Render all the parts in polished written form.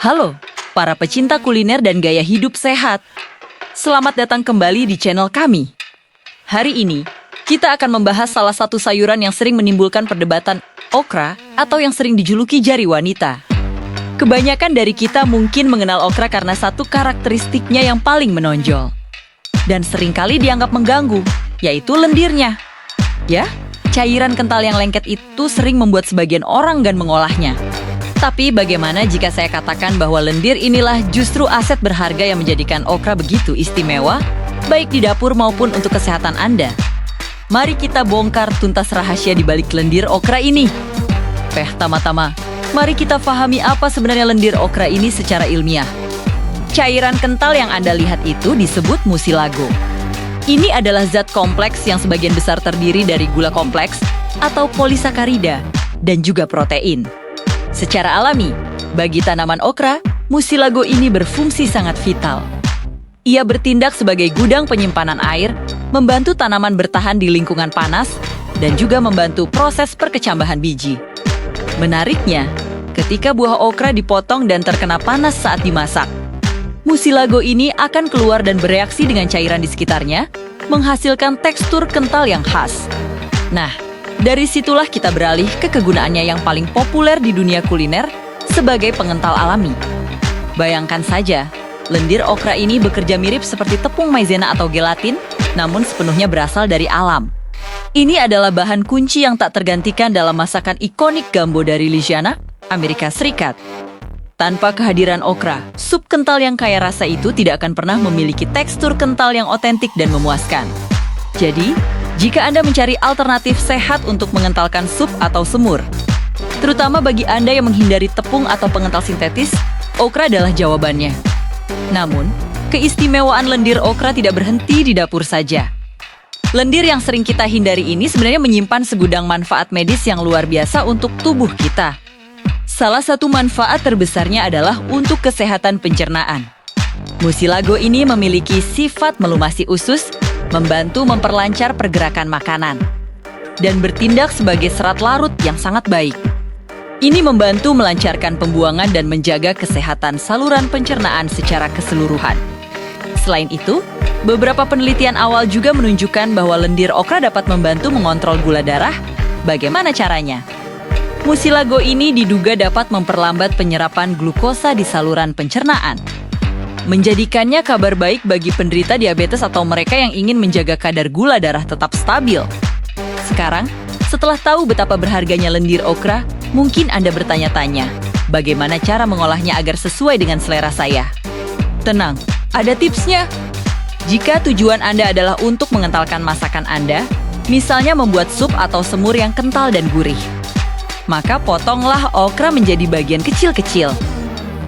Halo, para pecinta kuliner dan gaya hidup sehat. Selamat datang kembali di channel kami. Hari ini, kita akan membahas salah satu sayuran yang sering menimbulkan perdebatan, okra, atau yang sering dijuluki jari wanita. Kebanyakan dari kita mungkin mengenal okra karena satu karakteristiknya yang paling menonjol. Dan seringkali dianggap mengganggu, yaitu lendirnya. Ya, cairan kental yang lengket itu sering membuat sebagian orang enggan mengolahnya. Tapi bagaimana jika saya katakan bahwa lendir inilah justru aset berharga yang menjadikan okra begitu istimewa, baik di dapur maupun untuk kesehatan Anda? Mari kita bongkar tuntas rahasia di balik lendir okra ini. Pertama-tama, mari kita pahami apa sebenarnya lendir okra ini secara ilmiah. Cairan kental yang Anda lihat itu disebut mucilago. Ini adalah zat kompleks yang sebagian besar terdiri dari gula kompleks atau polisakarida dan juga protein. Secara alami, bagi tanaman okra, mucilago ini berfungsi sangat vital. Ia bertindak sebagai gudang penyimpanan air, membantu tanaman bertahan di lingkungan panas, dan juga membantu proses perkecambahan biji. Menariknya, ketika buah okra dipotong dan terkena panas saat dimasak, mucilago ini akan keluar dan bereaksi dengan cairan di sekitarnya, menghasilkan tekstur kental yang khas. Nah, dari situlah kita beralih ke kegunaannya yang paling populer di dunia kuliner sebagai pengental alami. Bayangkan saja, lendir okra ini bekerja mirip seperti tepung maizena atau gelatin, namun sepenuhnya berasal dari alam. Ini adalah bahan kunci yang tak tergantikan dalam masakan ikonik Gumbo dari Louisiana, Amerika Serikat. Tanpa kehadiran okra, sup kental yang kaya rasa itu tidak akan pernah memiliki tekstur kental yang otentik dan memuaskan. Jadi, jika Anda mencari alternatif sehat untuk mengentalkan sup atau semur, terutama bagi Anda yang menghindari tepung atau pengental sintetis, okra adalah jawabannya. Namun, keistimewaan lendir okra tidak berhenti di dapur saja. Lendir yang sering kita hindari ini sebenarnya menyimpan segudang manfaat medis yang luar biasa untuk tubuh kita. Salah satu manfaat terbesarnya adalah untuk kesehatan pencernaan. Mucilago ini memiliki sifat melumasi usus, membantu memperlancar pergerakan makanan, dan bertindak sebagai serat larut yang sangat baik. Ini membantu melancarkan pembuangan dan menjaga kesehatan saluran pencernaan secara keseluruhan. Selain itu, beberapa penelitian awal juga menunjukkan bahwa lendir okra dapat membantu mengontrol gula darah. Bagaimana caranya? Mucilago ini diduga dapat memperlambat penyerapan glukosa di saluran pencernaan, menjadikannya kabar baik bagi penderita diabetes atau mereka yang ingin menjaga kadar gula darah tetap stabil. Sekarang, setelah tahu betapa berharganya lendir okra, mungkin Anda bertanya-tanya, bagaimana cara mengolahnya agar sesuai dengan selera saya? Tenang, ada tipsnya. Jika tujuan Anda adalah untuk mengentalkan masakan Anda, misalnya membuat sup atau semur yang kental dan gurih, maka potonglah okra menjadi bagian kecil-kecil.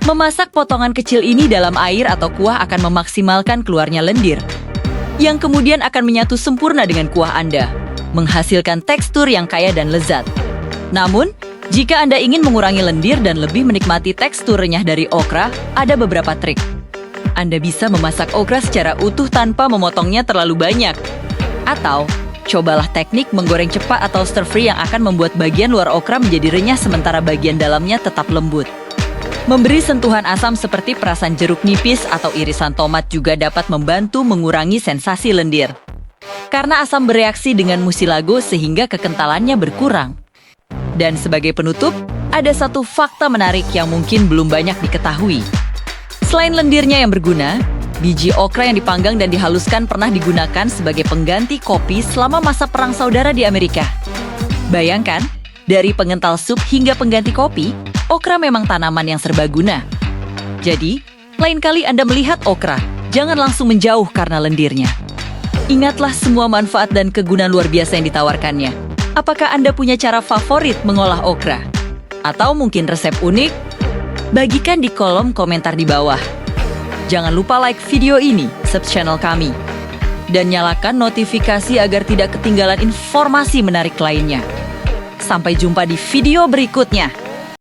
Memasak potongan kecil ini dalam air atau kuah akan memaksimalkan keluarnya lendir, yang kemudian akan menyatu sempurna dengan kuah Anda, menghasilkan tekstur yang kaya dan lezat. Namun, jika Anda ingin mengurangi lendir dan lebih menikmati tekstur renyah dari okra, ada beberapa trik. Anda bisa memasak okra secara utuh tanpa memotongnya terlalu banyak. Atau, cobalah teknik menggoreng cepat atau stir-fry yang akan membuat bagian luar okra menjadi renyah sementara bagian dalamnya tetap lembut. Memberi sentuhan asam seperti perasan jeruk nipis atau irisan tomat juga dapat membantu mengurangi sensasi lendir. Karena asam bereaksi dengan mucilago sehingga kekentalannya berkurang. Dan sebagai penutup, ada satu fakta menarik yang mungkin belum banyak diketahui. Selain lendirnya yang berguna, biji okra yang dipanggang dan dihaluskan pernah digunakan sebagai pengganti kopi selama masa Perang Saudara di Amerika. Bayangkan, dari pengental sup hingga pengganti kopi, okra memang tanaman yang serbaguna. Jadi, lain kali Anda melihat okra, jangan langsung menjauh karena lendirnya. Ingatlah semua manfaat dan kegunaan luar biasa yang ditawarkannya. Apakah Anda punya cara favorit mengolah okra? Atau mungkin resep unik? Bagikan di kolom komentar di bawah. Jangan lupa like video ini, subscribe channel kami, dan nyalakan notifikasi agar tidak ketinggalan informasi menarik lainnya. Sampai jumpa di video berikutnya.